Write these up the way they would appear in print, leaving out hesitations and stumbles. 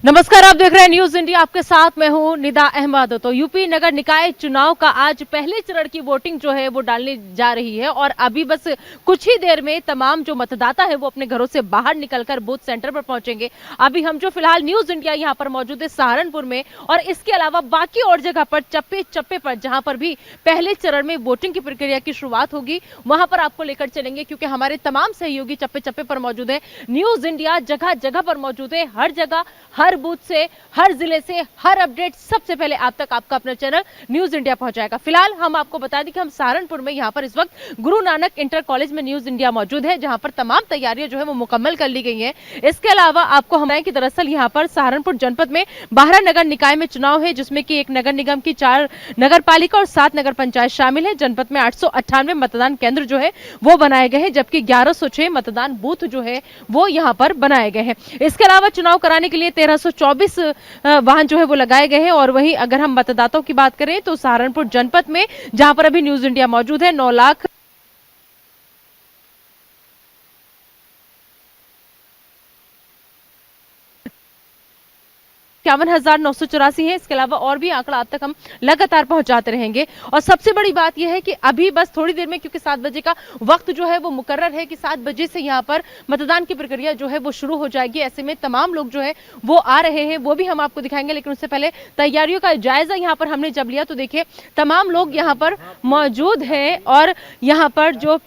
नमस्कार, आप देख रहे हैं न्यूज इंडिया। आपके साथ मैं हूं निदा अहमद। तो यूपी नगर निकाय चुनाव का आज पहले चरण की वोटिंग जो है वो डालने जा रही है और अभी बस कुछ ही देर में तमाम जो मतदाता है वो अपने घरों से बाहर निकलकर बूथ सेंटर पर पहुंचेंगे। अभी हम जो फिलहाल न्यूज इंडिया यहां पर मौजूद है सहारनपुर में, और इसके अलावा बाकी और जगह पर चप्पे चप्पे पर जहां पर भी पहले चरण में वोटिंग की प्रक्रिया की शुरुआत होगी वहां पर आपको लेकर चलेंगे, क्योंकि हमारे तमाम सहयोगी चप्पे चप्पे पर मौजूद है। न्यूज इंडिया जगह जगह पर मौजूद है, हर जगह, हर बूथ से, हर जिले से हर अपडेट सबसे पहले आप तक आपका अपना चैनल न्यूज इंडिया पहुंचाएगा। फिलहाल हम आपको बता दें कि हम सहारनपुर में यहां पर इस वक्त गुरु नानक इंटर कॉलेज में न्यूज इंडिया मौजूद है, जहां पर तमाम तैयारियां जो है वो मुकम्मल कर ली गई हैं। इसके अलावा आपको हम बताएं कि दरअसल यहां पर सहारनपुर जनपद में 12 नगर निकाय में चुनाव है, जिसमें कि एक नगर निगम की 4 नगर पालिका और 7 नगर पंचायत शामिल है। जनपद में 898 मतदान केंद्र जो है वो बनाए गए हैं, जबकि 1106 मतदान बूथ जो है वो यहां पर बनाए गए हैं। इसके अलावा चुनाव कराने के लिए 1324 वाहन जो है वो लगाए गए हैं। और वहीं अगर हम मतदाताओं की बात करें तो सहारनपुर जनपद में जहां पर अभी न्यूज इंडिया मौजूद है 9 लाख 51,984 है। इसके अलावा और भी आंकड़ा आप तक हम लगातार पहुंचाते रहेंगे। और सबसे बड़ी बात यह है कि अभी बस थोड़ी देर में, क्योंकि 7 बजे का वक्त जो है वो मुकर्रर है कि 7 बजे से यहां पर मतदान की प्रक्रिया जो है वो शुरू हो जाएगी। ऐसे में तमाम लोग जो है वो आ रहे हैं, वो भी हम आपको दिखाएंगे। लेकिन उससे पहले तैयारियों का जायजा यहां पर हमने जब लिया तो देखिए तमाम लोग यहां पर मौजूद हैं और यहां पर जो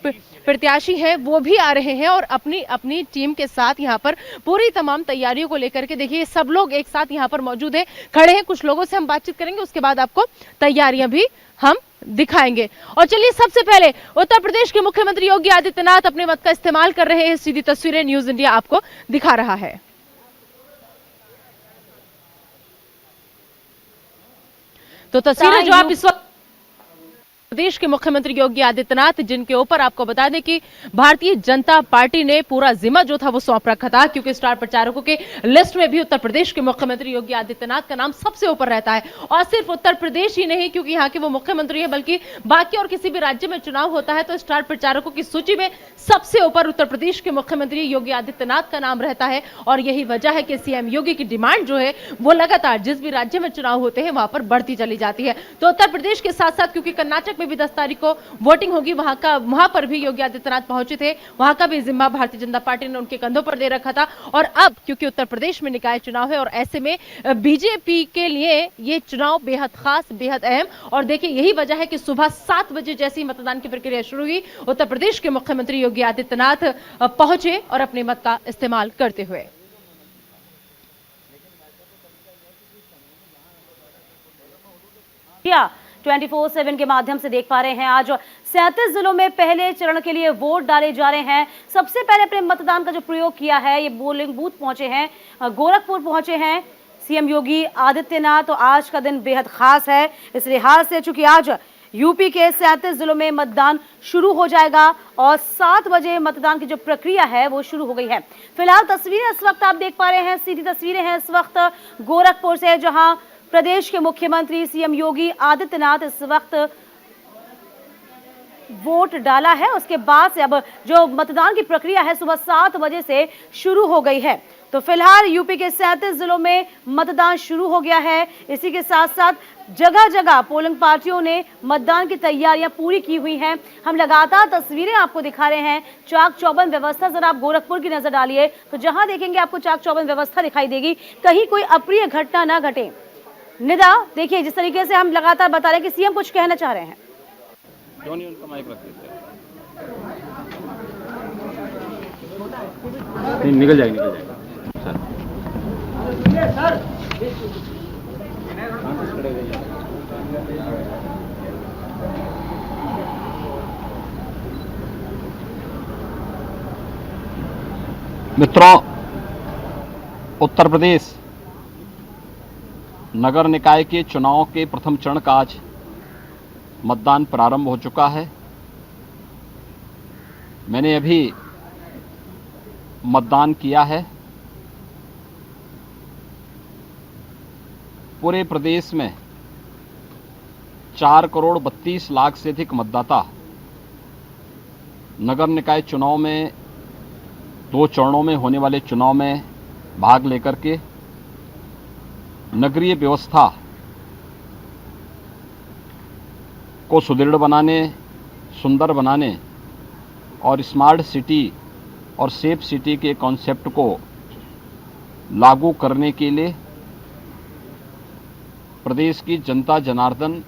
प्रत्याशी है वो भी आ रहे हैं और अपनी अपनी टीम के साथ यहां पर पूरी तमाम तैयारियों को लेकर के देखिए सब लोग एक साथ यहां पर मौजूद है, खड़े हैं। कुछ लोगों से हम बातचीत करेंगे, उसके बाद आपको तैयारियां भी हम दिखाएंगे। और चलिए सबसे पहले उत्तर प्रदेश के मुख्यमंत्री योगी आदित्यनाथ अपने मत का इस्तेमाल कर रहे हैं। सीधी तस्वीरें न्यूज इंडिया आपको दिखा रहा है। तो तस्वीरें जो आप इस वक्त प्रदेश के मुख्यमंत्री योगी आदित्यनाथ, जिनके ऊपर आपको बता दें कि भारतीय जनता पार्टी ने पूरा जिम्मा जो था वो सौंप रखा था, क्योंकि स्टार प्रचारकों के लिस्ट में भी उत्तर प्रदेश के मुख्यमंत्री योगी आदित्यनाथ का नाम सबसे ऊपर रहता है। और सिर्फ उत्तर प्रदेश ही नहीं, क्योंकि यहाँ के वो मुख्यमंत्री है, बल्कि बाकी और किसी भी राज्य में चुनाव होता है तो स्टार प्रचारकों की सूची में सबसे ऊपर उत्तर प्रदेश के मुख्यमंत्री योगी आदित्यनाथ का नाम रहता है। और यही वजह है कि सीएम योगी की डिमांड जो है वो लगातार जिस भी राज्य में चुनाव होते हैं वहां पर बढ़ती चली जाती है। तो उत्तर प्रदेश के साथ साथ, क्योंकि कर्नाटक में भी 10 तारीख को वोटिंग होगी, वहां पर भी योगी आदित्यनाथ पहुंचे थे, वहां का भी जिम्मा भारतीय जनता पार्टी ने उनके कंधों पर दे रखा था। और अब क्योंकि उत्तर प्रदेश में निकाय चुनाव है और ऐसे में बीजेपी के लिए ये चुनाव बेहद खास, बेहद अहम, और देखिए यही वजह है कि सुबह 7 बजे जैसे ही मतदान की प्रक्रिया शुरू हुई, उत्तर प्रदेश के मुख्यमंत्री योगी आदित्यनाथ पहुंचे और अपने मत का इस्तेमाल करते हुए। क्या 24/7 के माध्यम से देख पा रहे हैं, आज 37 जिलों में पहले चरण के लिए वोट डाले जा रहे हैं। सबसे पहले अपने मतदान का जो प्रयोग किया है, ये पोलिंग बूथ पहुंचे हैं, गोरखपुर पहुंचे हैं सीएम योगी आदित्यनाथ। तो आज का दिन बेहद खास है इस लिहाज से, चूंकि आज यूपी के 37 जिलों में मतदान शुरू हो जाएगा और 7 बजे मतदान की जो प्रक्रिया है वो शुरू हो गई है। फिलहाल तस्वीरें इस वक्त आप देख पा रहे हैं, सीधी तस्वीरें हैं इस वक्त गोरखपुर से, जहां प्रदेश के मुख्यमंत्री सीएम योगी आदित्यनाथ इस वक्त वोट डाला है। उसके बाद से अब जो मतदान की प्रक्रिया है सुबह 7 बजे से शुरू हो गई है। तो फिलहाल यूपी के 37 जिलों में मतदान शुरू हो गया है। इसी के साथ साथ जगह जगह पोलिंग पार्टियों ने मतदान की तैयारियां पूरी की हुई हैं। हम लगातार तस्वीरें आपको दिखा रहे हैं। चाक चौबंद व्यवस्था, जरा आप गोरखपुर की नजर डालिए तो जहां देखेंगे आपको चाक चौबंद व्यवस्था दिखाई देगी, कहीं कोई अप्रिय घटना ना घटे। निदा, देखिए जिस तरीके से हम लगातार बता रहे हैं कि सीएम कुछ कहना चाह रहे हैं। क्यों नहीं उनका माइक रख देते? नहीं, निकल जाएगा सर। मित्रों, उत्तर प्रदेश नगर निकाय के चुनाव के प्रथम चरण का आज मतदान प्रारंभ हो चुका है। मैंने अभी मतदान किया है। पूरे प्रदेश में 4 करोड़ 32 लाख से अधिक मतदाता नगर निकाय चुनाव में, 2 चरणों में होने वाले चुनाव में भाग लेकर के नगरीय व्यवस्था को सुदृढ़ बनाने, सुंदर बनाने और स्मार्ट सिटी और सेफ सिटी के कॉन्सेप्ट को लागू करने के लिए प्रदेश की जनता जनार्दन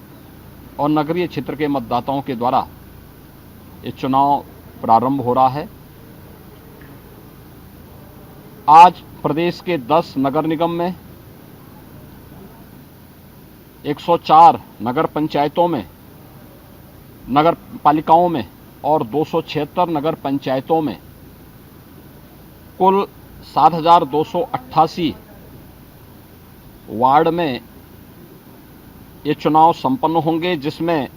और नगरीय क्षेत्र के मतदाताओं के द्वारा ये चुनाव प्रारंभ हो रहा है। आज प्रदेश के 10 नगर निगम में, 104 नगर पंचायतों में, नगर पालिकाओं में और 276 नगर पंचायतों में कुल 7,288 वार्ड में ये चुनाव संपन्न होंगे, जिसमें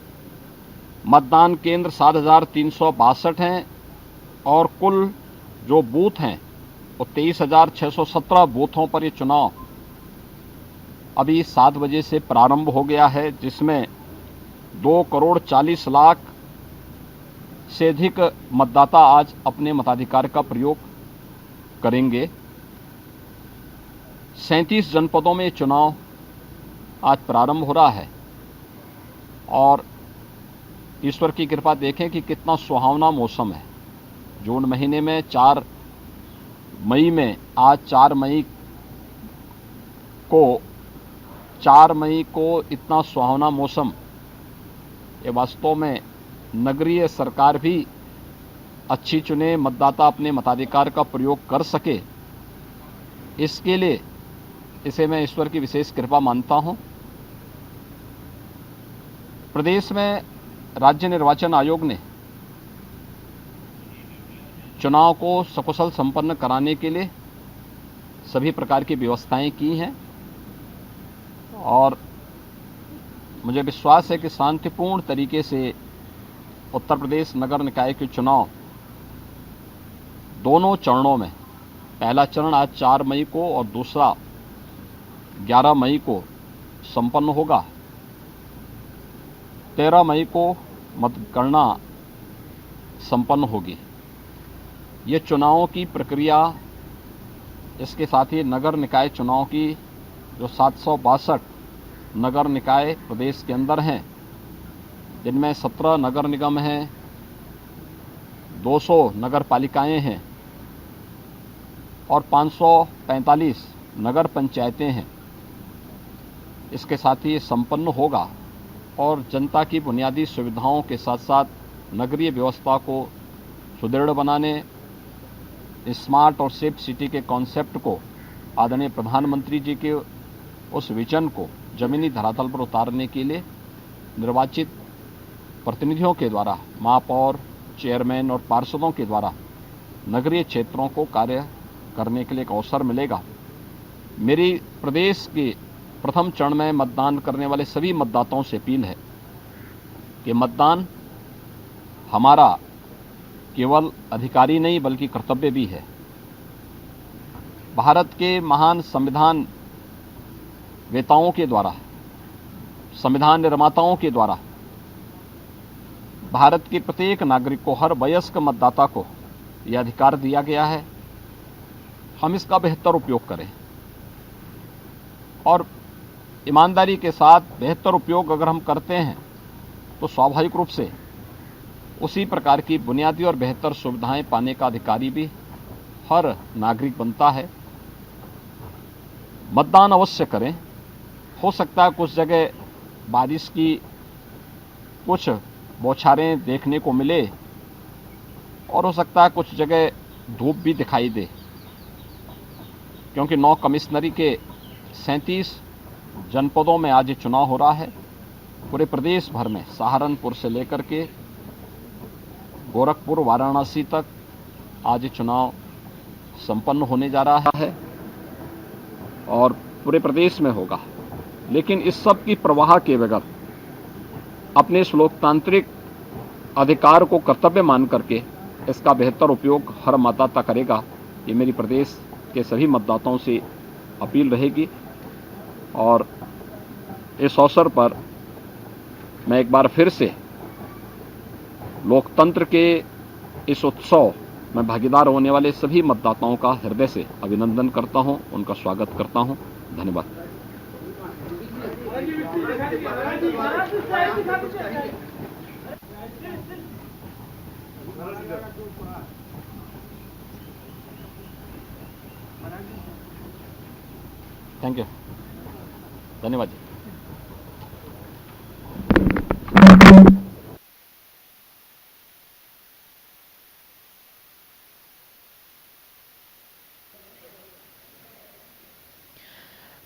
मतदान केंद्र 7,362 हैं और कुल जो बूथ हैं वो 23,617 बूथों पर ये चुनाव अभी 7 बजे से प्रारंभ हो गया है, जिसमें 2,40,00,000 से अधिक मतदाता आज अपने मताधिकार का प्रयोग करेंगे। 37 जनपदों में चुनाव आज प्रारंभ हो रहा है और ईश्वर की कृपा देखें कि कितना सुहावना मौसम है। जून महीने में 4 मई में, आज 4 मई को इतना सुहावना मौसम, ये वास्तव में नगरीय सरकार भी अच्छी चुने, मतदाता अपने मताधिकार का प्रयोग कर सके, इसके लिए इसे मैं ईश्वर की विशेष कृपा मानता हूं। प्रदेश में राज्य निर्वाचन आयोग ने चुनाव को सकुशल संपन्न कराने के लिए सभी प्रकार की व्यवस्थाएं की हैं और मुझे विश्वास है कि शांतिपूर्ण तरीके से उत्तर प्रदेश नगर निकाय के चुनाव दोनों चरणों में, पहला चरण आज 4 मई को और दूसरा 11 मई को संपन्न होगा। 13 मई को मतगणना संपन्न होगी। ये चुनावों की प्रक्रिया, इसके साथ ही नगर निकाय चुनाव की जो 762 नगर निकाय प्रदेश के अंदर हैं, जिनमें 17 नगर निगम हैं, 200 नगर पालिकाएं हैं और 545 नगर पंचायतें हैं, इसके साथ ही ये संपन्न होगा और जनता की बुनियादी सुविधाओं के साथ साथ नगरीय व्यवस्था को सुदृढ़ बनाने, स्मार्ट और सेफ सिटी के कॉन्सेप्ट को, आदरणीय प्रधानमंत्री जी के उस विजन को जमीनी धरातल पर उतारने के लिए निर्वाचित प्रतिनिधियों के द्वारा, महापौर, चेयरमैन और पार्षदों के द्वारा नगरीय क्षेत्रों को कार्य करने के लिए एक अवसर मिलेगा। मेरी प्रदेश के प्रथम चरण में मतदान करने वाले सभी मतदाताओं से अपील है कि मतदान हमारा केवल अधिकारी नहीं बल्कि कर्तव्य भी है। भारत के महान संविधान वेताओं के द्वारा, संविधान निर्माताओं के द्वारा भारत के प्रत्येक नागरिक को, हर वयस्क मतदाता को यह अधिकार दिया गया है। हम इसका बेहतर उपयोग करें और ईमानदारी के साथ बेहतर उपयोग अगर हम करते हैं तो स्वाभाविक रूप से उसी प्रकार की बुनियादी और बेहतर सुविधाएं पाने का अधिकारी भी हर नागरिक बनता है। मतदान अवश्य करें। हो सकता है कुछ जगह बारिश की कुछ बौछारें देखने को मिले और हो सकता है कुछ जगह धूप भी दिखाई दे, क्योंकि 9 कमिश्नरी के 37 जनपदों में आज ये चुनाव हो रहा है। पूरे प्रदेश भर में सहारनपुर से लेकर के गोरखपुर, वाराणसी तक आज ये चुनाव संपन्न होने जा रहा है और पूरे प्रदेश में होगा। लेकिन इस सब की प्रवाह के बगैर अपने इस लोकतांत्रिक अधिकार को कर्तव्य मान करके इसका बेहतर उपयोग हर मतदाता करेगा, ये मेरी प्रदेश के सभी मतदाताओं से अपील रहेगी। और इस अवसर पर मैं एक बार फिर से लोकतंत्र के इस उत्सव में भागीदार होने वाले सभी मतदाताओं का हृदय से अभिनंदन करता हूं, उनका स्वागत करता हूं। धन्यवाद। थैंक यू, धन्यवाद जी।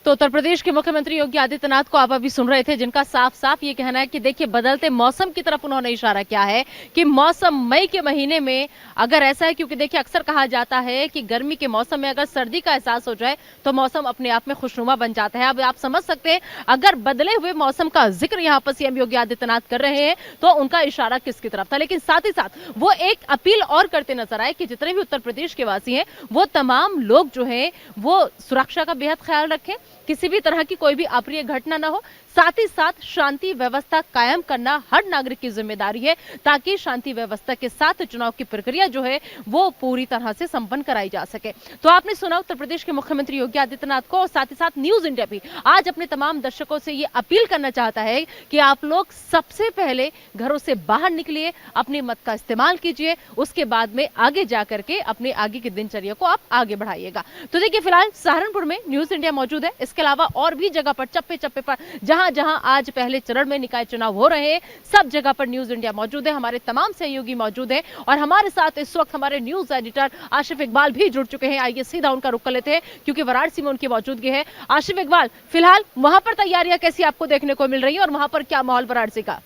तो उत्तर प्रदेश के मुख्यमंत्री योगी आदित्यनाथ को आप अभी सुन रहे थे, जिनका साफ साफ ये कहना है कि देखिए बदलते मौसम की तरफ उन्होंने इशारा किया है कि मौसम मई के महीने में अगर ऐसा है, क्योंकि देखिए अक्सर कहा जाता है कि गर्मी के मौसम में अगर सर्दी का एहसास हो जाए तो मौसम अपने आप में खुशनुमा बन जाता है। अब आप समझ सकते हैं अगर बदले हुए मौसम का जिक्र यहाँ पर सीएम योगी आदित्यनाथ कर रहे हैं तो उनका इशारा किसकी तरफ था। लेकिन साथ ही साथ वो एक अपील और करते नजर आए कि जितने भी उत्तर प्रदेश के वासी हैं वो तमाम लोग जो है वो सुरक्षा का बेहद ख्याल रखें, किसी भी तरह की कोई भी अप्रिय घटना ना हो, साथ ही साथ शांति व्यवस्था कायम करना हर नागरिक की जिम्मेदारी है ताकि शांति व्यवस्था के साथ चुनाव की प्रक्रिया जो है वो पूरी तरह से संपन्न कराई जा सके। तो आपने सुना उत्तर प्रदेश के मुख्यमंत्री योगी आदित्यनाथ को, और साथ ही साथ न्यूज इंडिया भी आज अपने तमाम दर्शकों से ये अपील करना चाहता है कि आप लोग सबसे पहले घरों से बाहर निकलिए, अपने मत का इस्तेमाल कीजिए, उसके बाद में आगे जाकर के अपने आगे की दिनचर्या को आप आगे बढ़ाइएगा। तो देखिए फिलहाल सहारनपुर में न्यूज इंडिया मौजूद है, इसके अलावा और भी जगह पर चप्पे चप्पे पर जहां जहां आज पहले चरण में निकाय चुनाव हो रहे हैं सब जगह पर न्यूज इंडिया मौजूद है, हमारे तमाम सहयोगी मौजूद हैं और हमारे साथ इस वक्त हमारे न्यूज एडिटर आशिफ इकबाल भी जुड़ चुके हैं। आइए सीधा उनका रुख कर लेते हैं क्योंकि वाराणसी में उनकी मौजूदगी है। आशिफ इकबाल, फिलहाल वहां पर तैयारियां कैसी आपको देखने को मिल रही है और वहां पर क्या माहौल वाराणसी का?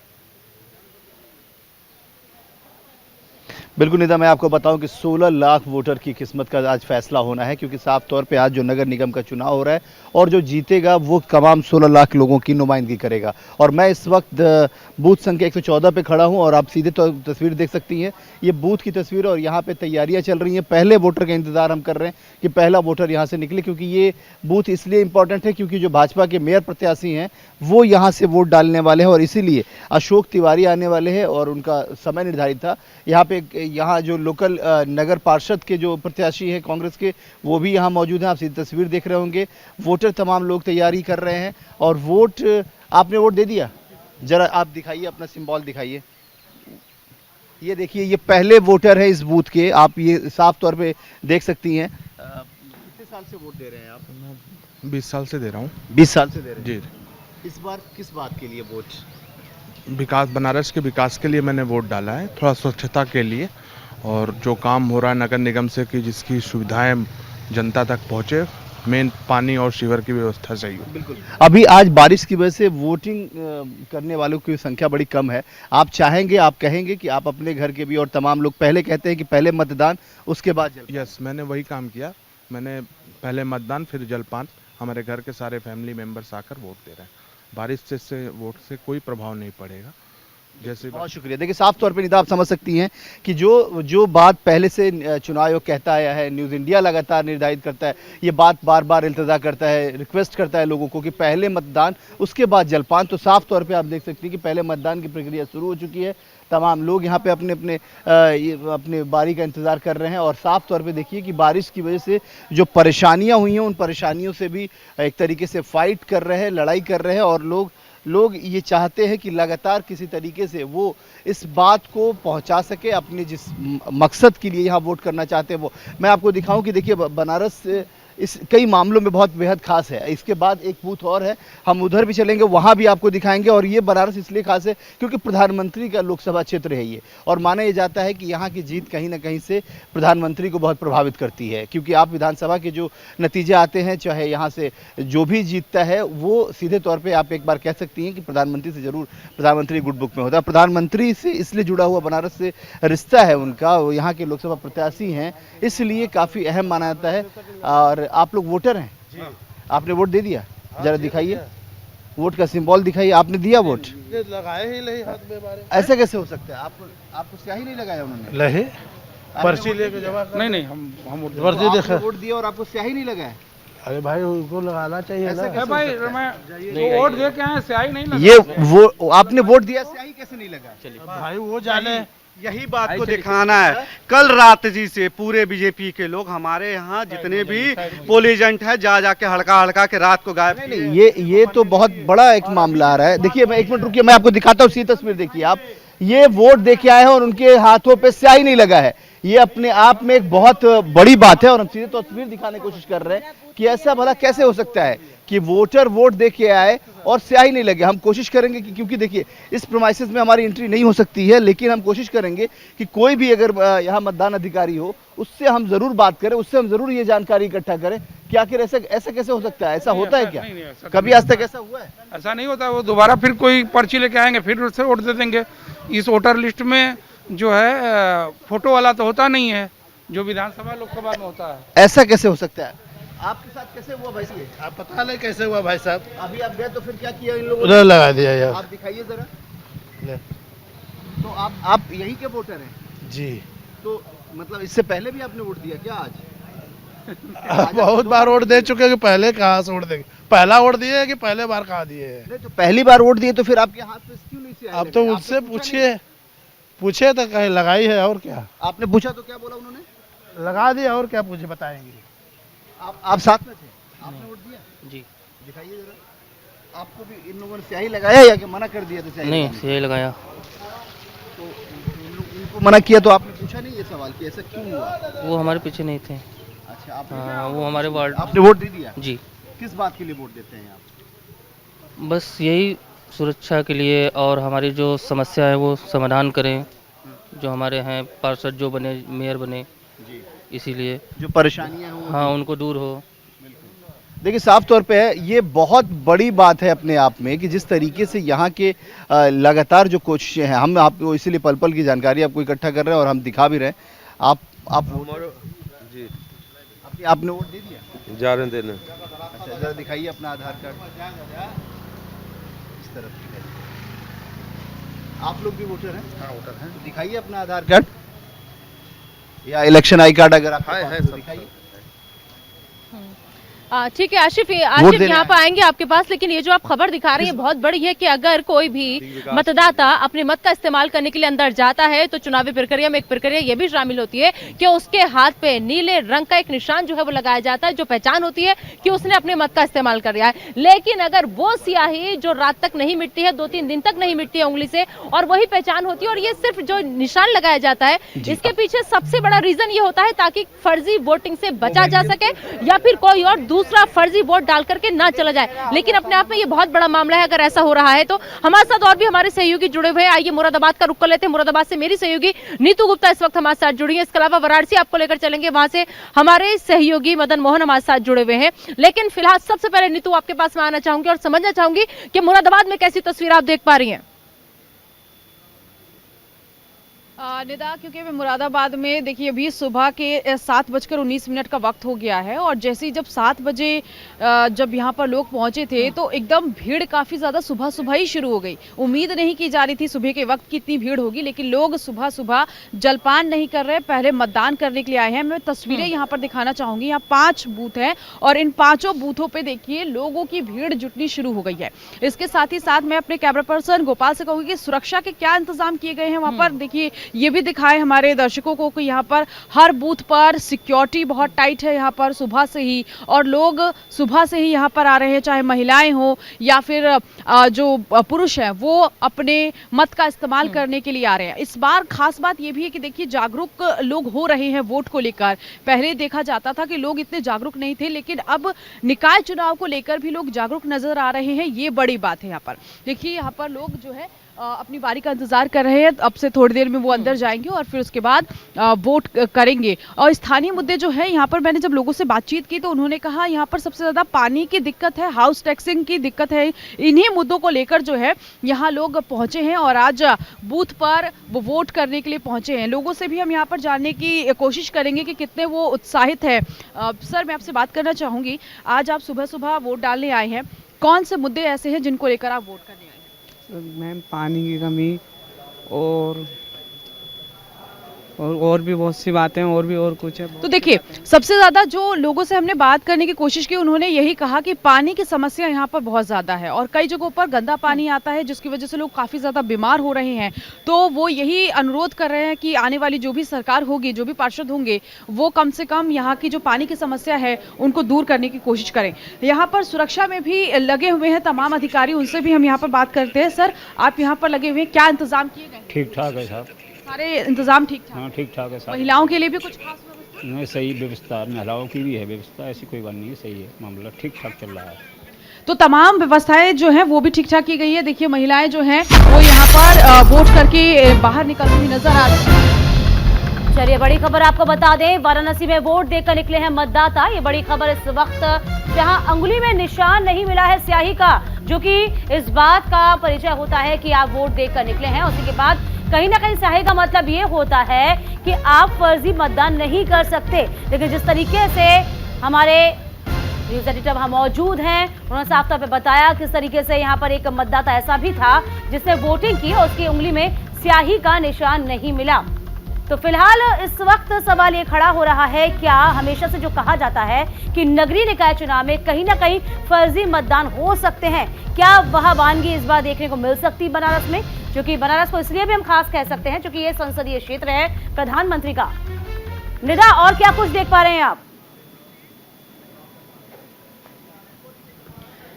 बिल्कुल निदा, मैं आपको बताऊं कि 16 लाख वोटर की किस्मत का आज फैसला होना है क्योंकि साफ तौर पे आज जो नगर निगम का चुनाव हो रहा है और जो जीतेगा वो तमाम 16 लाख लोगों की नुमाइंदगी करेगा। और मैं इस वक्त बूथ संख्या 114 पे खड़ा हूं और आप सीधे तो तस्वीर देख सकती हैं, ये बूथ की तस्वीर और यहाँ पे तैयारियाँ चल रही हैं। पहले वोटर का इंतज़ार हम कर रहे हैं कि पहला वोटर यहाँ से निकले, क्योंकि ये बूथ इसलिए इंपॉर्टेंट है क्योंकि जो भाजपा के मेयर प्रत्याशी हैं वो यहाँ से वोट डालने वाले हैं और इसीलिए अशोक तिवारी आने वाले हैं और उनका समय निर्धारित था। यहाँ जो लोकल नगर पार्षद के जो प्रत्याशी हैं कांग्रेस के वो भी यहाँ मौजूद हैं, आप सीधी तस्वीर देख रहे होंगे। वोटर तमाम लोग तैयारी कर रहे हैं और आपने वोट दे दिया? जरा आप दिखाइए, अपना सिंबल दिखाइए। ये देखिए, ये पहले वोटर है इस बूथ के, आप ये साफ तौर पे देख सकती हैं। कितने साल से वोट दे रहे हैं आप? 20 साल से दे रहा हूँ। 20 साल से दे रहे हैं जी। इस बार किस बात के लिए वोट? विकास, बनारस के विकास के लिए मैंने वोट डाला है, थोड़ा स्वच्छता के लिए और जो काम हो रहा है नगर निगम से कि जिसकी सुविधाएं जनता तक पहुँचे, मेन पानी और सीवर की व्यवस्था सही हो। बिल्कुल। अभी आज बारिश की वजह से वोटिंग करने वालों की संख्या बड़ी कम है। आप चाहेंगे, आप कहेंगे कि आप अपने घर के भी, और तमाम लोग पहले कहते हैं कि पहले मतदान उसके बाद जलपान। यस, मैंने वही काम किया। मैंने पहले मतदान फिर जलपान। हमारे घर के सारे फैमिली मेंबर्स आकर वोट दे रहे हैं। बारिश से वोट से कोई प्रभाव नहीं पड़ेगा। जैसे बहुत शुक्रिया। देखिए साफ तौर पे निदा, आप समझ सकती हैं कि जो बात पहले से चुनाव आयोग कहता आया है, न्यूज़ इंडिया लगातार निर्धारित करता है, ये बात बार बार इल्तजा करता है, रिक्वेस्ट करता है लोगों को कि पहले मतदान उसके बाद जलपान। तो साफ तौर पे आप देख सकती हैं कि पहले मतदान की प्रक्रिया शुरू हो चुकी है। तमाम लोग यहाँ पे अपने बारी का इंतज़ार कर रहे हैं और साफ तौर पे देखिए कि बारिश की वजह से जो परेशानियाँ हुई हैं उन परेशानियों से भी एक तरीके से फाइट कर रहे हैं, लड़ाई कर रहे हैं और लोग ये चाहते हैं कि लगातार किसी तरीके से वो इस बात को पहुंचा सके अपने जिस मकसद के लिए यहाँ वोट करना चाहते हैं वो। मैं आपको दिखाऊं कि देखिए बनारस इस कई मामलों में बहुत बेहद खास है। इसके बाद एक बूथ और है, हम उधर भी चलेंगे, वहाँ भी आपको दिखाएंगे। और ये बनारस इसलिए खास है क्योंकि प्रधानमंत्री का लोकसभा क्षेत्र है ये, और माना यह जाता है कि यहाँ की जीत कहीं ना कहीं से प्रधानमंत्री को बहुत प्रभावित करती है, क्योंकि आप विधानसभा के जो नतीजे आते हैं, चाहे यहाँ से जो भी जीतता है वो सीधे तौर पर आप एक बार कह सकती हैं कि प्रधानमंत्री से जरूर, प्रधानमंत्री गुड बुक में होता है। प्रधानमंत्री से इसलिए जुड़ा हुआ बनारस से रिश्ता है उनका, वो यहाँ के लोकसभा प्रत्याशी हैं, इसलिए काफ़ी अहम माना जाता है। और आप लोग वोटर हैं जी? आपने वोट दे दिया? जरा दिखाइए, वोट का सिंबल दिखाइए। आपने दिया वोट? लगाए ही नहीं हाथ में हमारे। ऐसे कैसे हो सकता है? आपको स्याही नहीं लगाया उन्होंने? लहे पर्ची लेके जमा कर। नहीं हम वर्दी देखा, वोट दिया और आपको स्याही नहीं लगाया? अरे भाई उनको लगाना चाहिए ना भाई, मैं वोट दे के आए, स्याही नहीं लगा। ये वो आपने वोट दिया, स्याही कैसे नहीं लगा? भाई वो जाने यही बात को दिखाना है। कल रात जी से पूरे बीजेपी के लोग हमारे यहाँ जितने भी पोल एजेंट है जा जाके हड़का हड़का के रात को गायब किए हैं। ये तो बहुत बड़ा एक मामला आ रहा है। देखिए, मैं एक मिनट रुकिए, मैं आपको दिखाता हूँ। सीधी तस्वीर देखिए आप, ये वोट दे के आए हैं और उनके हाथों पे स्याही नहीं लगा है। ये अपने आप में एक बहुत बड़ी बात है और हम सीधे तस्वीर दिखाने की कोशिश कर रहे हैं कि ऐसा भला कैसे हो सकता है कि वोटर वोट दे के आए और स्याही नहीं लगे। हम कोशिश करेंगे कि, क्योंकि देखिए इस प्रोमाइसेस में हमारी एंट्री नहीं हो सकती है, लेकिन हम कोशिश करेंगे कि कोई भी अगर यहाँ मतदान अधिकारी हो उससे हम जरूर बात करें, उससे हम जरूर ये जानकारी इकट्ठा करें कि आखिर ऐसा ऐसा कैसे हो सकता है। ऐसा होता है क्या? कभी आज तक ऐसा हुआ है? ऐसा नहीं होता। वो दोबारा फिर कोई पर्ची लेके आएंगे, फिर उससे वोट दे देंगे। इस वोटर लिस्ट में जो है फोटो वाला तो होता नहीं है जो विधानसभा लोकसभा में होता है। ऐसा कैसे हो सकता है? आपके साथ कैसे हुआ भाई? ये आप पता नहीं कैसे हुआ भाई साहब। अभी आप गए तो फिर क्या किया इन लोगों उधर लगा दिया यार। आप दिखाइए जरा। ले। तो आप यहीं के वोटर हैं? जी। तो मतलब इससे पहले भी आपने वोट दिया क्या आज? बहुत बार वोट दे चुके हैं कि पहले कहाँ से वोट देंगे। पहला वोट दिए है कि पहले बार कहाँ दिए है? नहीं तो पहली बार वोट दिए तो फिर आपके हाथ में क्यों नहीं से आप तो मुझसे पूछे तो कहीं लगाई है और क्या? आपने पूछा तो क्या बोला उन्होंने? लगा दिया और क्या पूछे बताएंगे। आप साथ में थे, आपने वोट दिया? जी। दिखाइए जरा। आपको भी इन लोगों ने स्याही लगाया या कि मना कर दिया था? स्याही नहीं, स्याही लगाया। तो उनको मना किया तो आपने पूछा नहीं ये सवाल कि ऐसा क्यों हुआ? वो हमारे पीछे नहीं थे। अच्छा, आपने हाँ, वो हमारे वार्ड। आपने वोट दे दिया? जी। किस बात के लिए वोट देते हैं आप? बस यही सुरक्षा के लिए, और हमारी जो समस्या है वो समाधान करें, जो हमारे हैं पार्षद जो बने, मेयर बने, जी। इसीलिए जो परेशानियां हैं हाँ उनको दूर हो। देखिए, साफ तौर पे है, ये बहुत बड़ी बात है अपने आप में कि जिस तरीके से यहाँ के लगातार जो कोशिशें हैं, हम आपको इसीलिए पल पल की जानकारी आपको इकट्ठा कर रहे हैं और हम दिखा भी रहे हैं। आप जी आपने वोट दे दिया? जा रहे हैं देने। अच्छा, जरा दिखाइए अपना आधार कार्ड। इस तरफ दिखाइए। आप लोग भी वोटर हैं? हाँ वोटर हैं। तो दिखाइए अपना आधार कार्ड या इलेक्शन आई कार्ड अगर आपके पास है तो दिखाइए। ठीक है आशिफ देने यहाँ पर आएंगे आपके पास, लेकिन ये जो आप खबर दिखा रहे हैं बहुत बड़ी है कि अगर कोई भी मतदाता अपने मत का इस्तेमाल करने के लिए अंदर जाता है तो चुनावी प्रक्रिया में एक प्रक्रिया ये भी शामिल होती है कि उसके हाथ पे नीले रंग का एक निशान जो है वो लगाया जाता है, जो पहचान होती है कि उसने अपने मत का इस्तेमाल कर लिया है। लेकिन अगर वो स्याही जो रात तक नहीं मिटती है, 2-3 दिन तक नहीं मिटती है उंगली से, और वही पहचान होती है, और ये सिर्फ जो निशान लगाया जाता है इसके पीछे सबसे बड़ा रीजन ये होता है ताकि फर्जी वोटिंग से बचा जा सके या फिर कोई और दूसरा फर्जी वोट डाल करके ना चला जाए। लेकिन अपने आप में ये बहुत बड़ा मामला है अगर ऐसा हो रहा है तो। हमारे साथ और भी हमारे सहयोगी जुड़े हुए हैं, आइए मुरादाबाद का रुख कर लेते हैं। मुरादाबाद से मेरी सहयोगी नीतू गुप्ता इस वक्त हमारे साथ जुड़ी है। इसके अलावा वाराणसी आपको लेकर चलेंगे, वहां से हमारे सहयोगी मदन मोहन हमारे साथ जुड़े हुए हैं। लेकिन फिलहाल सबसे पहले नीतू आपके पास में आना चाहूंगी और समझना चाहूंगी कि मुरादाबाद में कैसी तस्वीर आप देख पा रही हैं। निदा, क्योंकि मैं मुरादाबाद में देखिए अभी सुबह के 7:19 का वक्त हो गया है और जैसे ही जब 7 बजे जब यहाँ पर लोग पहुंचे थे तो एकदम भीड़ काफ़ी ज़्यादा सुबह सुबह ही शुरू हो गई। उम्मीद नहीं की जा रही थी सुबह के वक्त की इतनी भीड़ होगी, लेकिन लोग सुबह सुबह जलपान नहीं कर रहे, पहले मतदान करने के लिए आए हैं। मैं तस्वीरें यहाँ पर दिखाना चाहूँगी। यहाँ 5 बूथ हैं और इन 5 बूथों पर देखिए लोगों की भीड़ जुटनी शुरू हो गई है। इसके साथ ही साथ मैं अपने कैमरा पर्सन गोपाल से कहूँगी कि सुरक्षा के क्या इंतजाम किए गए हैं वहाँ पर। देखिए ये भी दिखाए हमारे दर्शकों को कि यहाँ पर हर बूथ पर सिक्योरिटी बहुत टाइट है यहाँ पर सुबह से ही, और लोग सुबह से ही यहाँ पर आ रहे हैं, चाहे महिलाएं हो या फिर जो पुरुष हैं वो अपने मत का इस्तेमाल करने के लिए आ रहे हैं। इस बार खास बात ये भी है कि देखिए जागरूक लोग हो रहे हैं वोट को लेकर। पहले देखा जाता था कि लोग इतने जागरूक नहीं थे, लेकिन अब निकाय चुनाव को लेकर भी लोग जागरूक नजर आ रहे हैं। ये बड़ी बात है। यहाँ पर देखिए यहाँ पर लोग जो है अपनी बारी का इंतजार कर रहे हैं। अब से थोड़ी देर में वो अंदर जाएंगे और फिर उसके बाद वोट करेंगे। और स्थानीय मुद्दे जो है यहाँ पर मैंने जब लोगों से बातचीत की तो उन्होंने कहा यहाँ पर सबसे ज़्यादा पानी की दिक्कत है, हाउस टैक्सिंग की दिक्कत है। इन्हीं मुद्दों को लेकर जो है यहाँ लोग पहुँचे हैं और आज बूथ पर वो वोट करने के लिए पहुँचे हैं। लोगों से भी हम यहाँ पर जानने की कोशिश करेंगे कि कितने वो उत्साहित है। सर, मैं आपसे बात करना चाहूँगी, आज आप सुबह सुबह वोट डालने आए हैं, कौन से मुद्दे ऐसे हैं जिनको लेकर आप वोट करने आए हैं? मैम पानी की कमी और और भी बहुत सी बातें हैं, और कुछ है। तो देखिए, सबसे ज़्यादा जो लोगों से हमने बात करने की कोशिश की, उन्होंने यही कहा कि पानी की समस्या यहाँ पर बहुत ज़्यादा है और कई जगहों पर गंदा पानी आता है, जिसकी वजह से लोग काफ़ी ज़्यादा बीमार हो रहे हैं। तो वो यही अनुरोध कर रहे हैं कि आने वाली जो भी सरकार होगी, जो भी पार्षद होंगे, वो कम से कम यहाँ की जो पानी की समस्या है उनको दूर करने की कोशिश करें। यहाँ पर सुरक्षा में भी लगे हुए हैं तमाम अधिकारी, उनसे भी हम यहाँ पर बात करते हैं। सर, आप यहाँ पर लगे हुए हैं, क्या इंतजाम किए गए? ठीक ठाक है साहब। सारे इंतजाम ठीक ठाक? हाँ, ठीक ठाक है साहब। महिलाओं के लिए भी कुछ खास व्यवस्था? नहीं, सही व्यवस्था, महिलाओं की भी है व्यवस्था, ऐसी कोई बात नहीं है, सही है, मामला ठीक ठाक चल रहा है। तो तमाम व्यवस्थाएं जो हैं वो भी ठीक ठाक की गई है। देखिए, महिलाएं जो हैं वो यहाँ पर वोट करके बाहर निकलती हुई नजर आ रही हैं। चलिए, बड़ी खबर आपको बता दें, वाराणसी में वोट देकर निकले हैं मतदाता। ये बड़ी खबर इस वक्त, जहां अंगुली में निशान नहीं मिला है स्याही का, जो कि इस बात का परिचय होता है कि आप वोट देकर निकले हैं। उसी के बाद कहीं ना कहीं स्याही का मतलब ये होता है कि आप फर्जी मतदान नहीं कर सकते। लेकिन जिस तरीके से हमारे न्यूज एडिटर वहां मौजूद हैं, उन्होंने साफ तौर पे बताया किस तरीके से यहाँ पर एक मतदाता ऐसा भी था जिसने वोटिंग की और उसकी उंगली में स्याही का निशान नहीं मिला। तो फिलहाल इस वक्त सवाल ये खड़ा हो रहा है, क्या हमेशा से जो कहा जाता है कि नगरीय निकाय चुनाव में कहीं ना कहीं फर्जी मतदान हो सकते हैं, क्या वह वानगी इस बार देखने को मिल सकती बनारस में? क्योंकि बनारस को इसलिए भी हम खास कह सकते हैं क्योंकि ये संसदीय क्षेत्र है प्रधानमंत्री का। निदा, और क्या कुछ देख पा रहे हैं आप?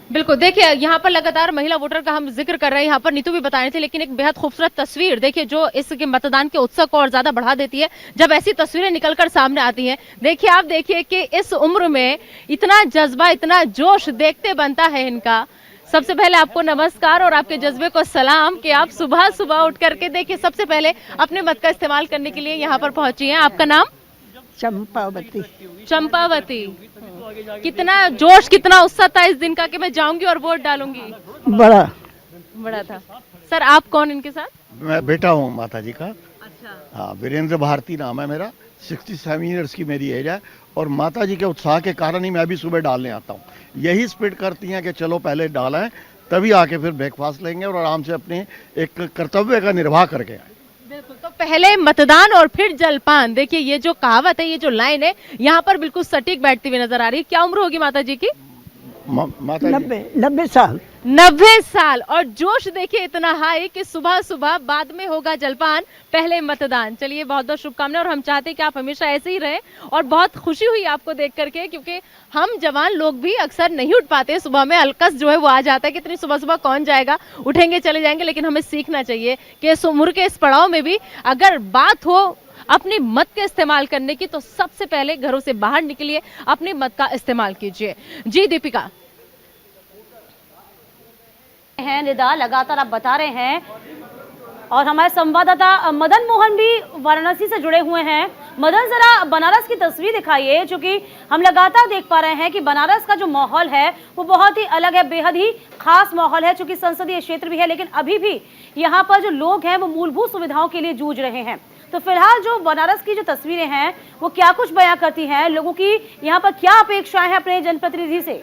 बिल्कुल, देखिए यहाँ पर लगातार महिला वोटर का हम जिक्र कर रहे हैं, यहाँ पर नीतू भी बता रहे थे, लेकिन एक बेहद खूबसूरत तस्वीर देखिए जो इसके मतदान के उत्साह को और ज्यादा बढ़ा देती है जब ऐसी तस्वीरें निकलकर सामने आती हैं। देखिए, आप देखिए कि इस उम्र में इतना जज्बा, इतना जोश देखते बनता है इनका। सबसे पहले आपको नमस्कार और आपके जज्बे को सलाम कि आप सुबह सुबह उठ करके देखिए सबसे पहले अपने मत का इस्तेमाल करने के लिए यहाँ पर पहुंची हैं। आपका नाम? चंपावती। चंपावती, कितना जोश, कितना उत्साह था इस दिन का कि मैं जाऊंगी और वोट डालूंगी? बड़ा था। सर, आप कौन इनके साथ? मैं बेटा हूँ माता जी का। अच्छा। हाँ, वीरेंद्र भारती नाम है मेरा। 67 ईयर्स की मेरी एज है और माता जी के उत्साह के कारण ही मैं भी सुबह डालने आता हूँ। यही स्पीड करती हैं कि चलो पहले डालें, तभी आके फिर ब्रेकफास्ट लेंगे और आराम से अपने एक कर्तव्य का निर्वाह करके आए। बिल्कुल, तो पहले मतदान और फिर जलपान। देखिए, ये जो कहावत है, ये जो लाइन है, यहाँ पर बिल्कुल सटीक बैठती हुई नजर आ रही है। क्या उम्र होगी माता जी की? माता 90 साल। 90 साल, और जोश देखिए इतना हाई कि सुबह सुबह, बाद में होगा जलपान, पहले मतदान। चलिए, बहुत बहुत शुभकामनाएं और हम चाहते हैं कि आप हमेशा ऐसे ही रहें। और बहुत खुशी हुई आपको देख करके, क्योंकि हम जवान लोग भी अक्सर नहीं उठ पाते सुबह में, अलकस जो है वो आ जाता है कि इतनी सुबह सुबह कौन जाएगा, उठेंगे चले जाएंगे। लेकिन हमें सीखना चाहिए कि इस उम्र के इस पड़ाव में भी अगर बात हो अपने मत के इस्तेमाल करने की, तो सबसे पहले घरों से बाहर निकलिए, अपने मत का इस्तेमाल कीजिए। जी दीपिका। हैं निदा, लगातार आप बता रहे हैं और हमारे संवाददाता मदन मोहन भी वाराणसी से जुड़े हुए हैं। मदन, जरा बनारस की तस्वीर दिखाइए, क्योंकि हम लगातार देख पा रहे हैं कि बनारस का जो माहौल है वो बहुत ही अलग है, बेहद ही खास माहौल है, चूंकि संसदीय क्षेत्र भी है, लेकिन अभी भी यहाँ पर जो लोग हैं वो मूलभूत सुविधाओं के लिए जूझ रहे हैं। तो फिलहाल जो बनारस की जो तस्वीरें हैं वो क्या कुछ बयां करती हैं, लोगों की यहाँ पर क्या अपेक्षाएं हैं अपने जनप्रतिनिधि से?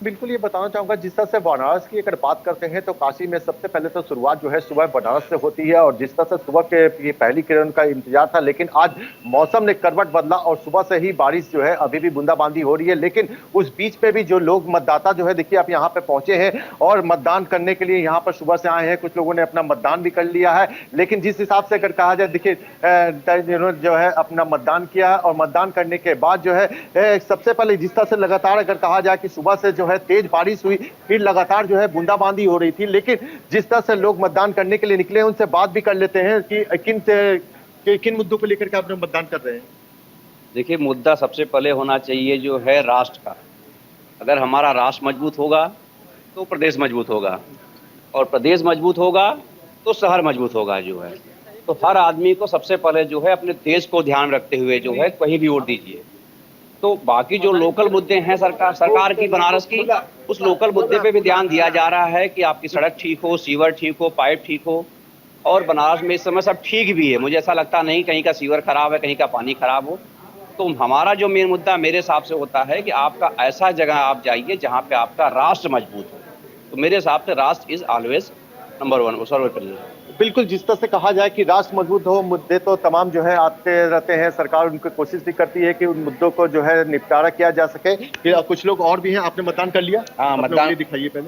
बिल्कुल, ये बताना चाहूंगा, जिस तरह से बनारस की अगर बात करते हैं तो काशी में सबसे पहले तो शुरुआत जो है सुबह बनारस से होती है। और जिस तरह से सुबह के ये पहली किरण का इंतजार था, लेकिन आज मौसम ने करवट बदला और सुबह से ही बारिश जो है, अभी भी बूंदाबांदी हो रही है। लेकिन उस बीच पे भी जो लोग मतदाता जो है, देखिए आप यहाँ पे पहुंचे हैं और मतदान करने के लिए यहाँ पर सुबह से आए हैं। कुछ लोगों ने अपना मतदान भी कर लिया है, लेकिन जिस हिसाब से अगर कहा जाए, देखिए जो है अपना मतदान किया और मतदान करने के बाद जो है सबसे पहले जिस तरह से लगातार अगर कहा जाए कि सुबह से जो है तेज बारिश हुई, फिर लगातार जो है बूंदाबांदी हो रही थी। लेकिन जिस तरह से लोग मतदान करने के लिए निकले हैं, उनसे बात भी कर लेते हैं कि किन मुद्दों को लेकर के आप मतदान कर रहे हैं। देखिए, मुद्दा सबसे पहले होना चाहिए जो है राष्ट्र का। अगर हमारा राष्ट्र मजबूत होगा तो प्रदेश मजबूत होगा, और प्रदेश मजबूत होगा तो शहर मजबूत होगा जो है। तो हर आदमी को सबसे पहले जो है अपने देश को ध्यान रखते हुए जो है कहीं भी वोट दीजिए। तो बाकी जो लोकल मुद्दे हैं सरकार की, बनारस की, उस लोकल मुद्दे पे भी ध्यान दिया जा रहा है कि आपकी सड़क ठीक हो, सीवर ठीक हो, पाइप ठीक हो। और बनारस में इस समय सब ठीक भी है, मुझे ऐसा लगता नहीं कहीं का सीवर खराब है, कहीं का पानी खराब हो। तो हमारा जो मेन मुद्दा मेरे हिसाब से होता है कि आपका ऐसा जगह आप जाइए जहाँ पे आपका राष्ट्र मजबूत हो। तो मेरे हिसाब से राष्ट्र इज ऑलवेज नंबर 1 सर्वोपरि। बिल्कुल, जिस तरह से कहा जाए कि राष्ट्र मजबूत हो, मुद्दे तो तमाम जो है आते रहते हैं, सरकार उनको कोशिश भी करती है कि उन मुद्दों को जो है निपटारा किया जा सके। फिर कुछ लोग और भी हैं, आपने मतदान कर लिया? हाँ, मतदान दिखाइए पहले।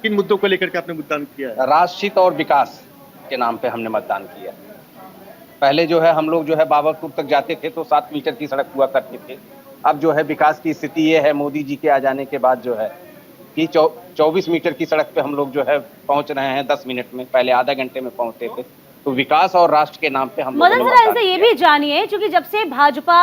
किन मुद्दों को लेकर के आपने मतदान किया है? राष्ट्रहित और विकास के नाम पे हमने मतदान किया। पहले जो है हम लोग जो है बाबरपुर तक जाते थे तो 7 मीटर की सड़क हुआ करती थी। अब जो है विकास की स्थिति ये है मोदी जी के आ जाने के बाद जो है कि 24 मीटर की सड़क पे हम लोग जो है पहुंच रहे हैं 10 मिनट में, पहले आधा घंटे में पहुंचते थे। तो विकास और राष्ट्र के नाम पे हम लोग मदन, जरा इनसे ये भी जानिए, क्योंकि जब से भाजपा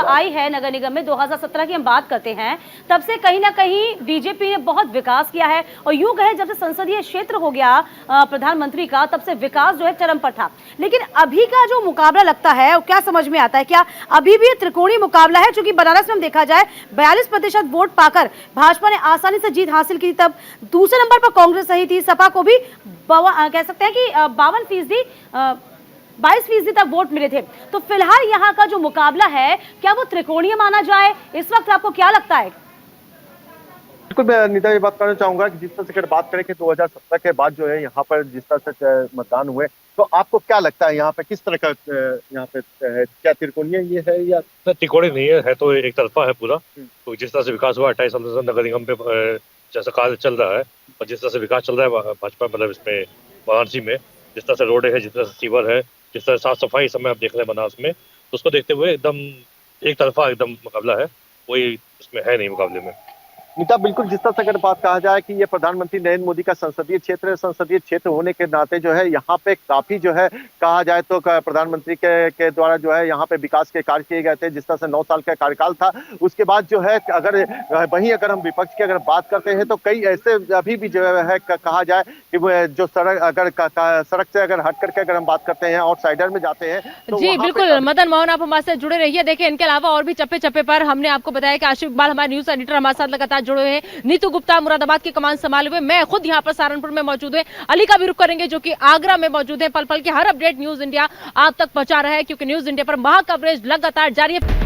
आई है नगर निगम में 2017 की हम बात करते हैं, तब से कहीं ना कहीं बीजेपी ने बहुत विकास किया है और यूं कहे जब से संसदीय क्षेत्र हो गया प्रधानमंत्री का, तब से विकास जो है चरम पर था। लेकिन अभी का जो मुकाबला लगता है वो क्या समझ में आता है, क्या अभी भी त्रिकोणीय मुकाबला है? क्योंकि बनारस में हम देखा जाए 42% वोट पाकर भाजपा ने आसानी से जीत हासिल की, तब दूसरे नंबर पर कांग्रेस रही थी, सपा को भी कह सकते हैं कि 22% तक वोट मिले थे। तो फिलहाल यहाँ का जो मुकाबला है क्या वो त्रिकोणीय माना जाए? इस वक्त आपको क्या लगता है? बिल्कुल, मैं निदा ये बात करना चाहूंगा कि जिस तरह से अगर बात करें कि 2017 के बाद जो है यहाँ पर जिस तरह से मतदान हुए, तो आपको क्या लगता है यहाँ पे किस तरह का यहाँ पे क्या त्रिकोणीय ये है या त्रिकोणीय नहीं है तो एक तरफा है पूरा। तो जिस तरह से विकास हुआ 28 साल से नगर निगम पे जैसा कार्य चल रहा है और जिस तरह से विकास चल रहा है भाजपा मतलब इसमें वाराणसी में, जिस तरह से रोड है, जिस तरह से सीवर है, जिस तरह साफ सफाई समय आप देख रहे हैं बनारस में, तो उसको देखते हुए एकदम एक तरफा एकदम मुकाबला है, कोई इसमें है नहीं मुकाबले में। नीता, बिल्कुल जिस तरह से अगर बात कहा जाए कि ये प्रधानमंत्री नरेंद्र मोदी का संसदीय क्षेत्र होने के नाते जो है यहाँ पे काफी जो है कहा जाए तो प्रधानमंत्री के द्वारा जो है यहाँ पे विकास के कार्य किए गए थे। जिस तरह से 9 साल का कार्यकाल था, उसके बाद जो है अगर हम विपक्ष की अगर बात करते हैं तो कई ऐसे अभी भी जो है कहा जाए कि जो सड़क से अगर हट करके अगर हम बात करते हैं आउटसाइडर में जाते हैं तो जी बिल्कुल मदन मोहन, आप हमारे साथ जुड़े रहिए। देखिए इनके अलावा और भी चप्पे चप्पे पर हमने आपको बताया कि आशिफ इकबाल हमारे न्यूज एडिटर हमारे साथ लगातार जुड़े हुए हैं, नीतू गुप्ता मुरादाबाद की कमान संभाले हुए, मैं खुद यहाँ पर सहारनपुर में मौजूद है, अली का भी रुख करेंगे जो कि आगरा में मौजूद है। पल पल की हर अपडेट न्यूज इंडिया आप तक पहुंचा रहा है, क्योंकि न्यूज इंडिया पर महा कवरेज लगातार जारी है।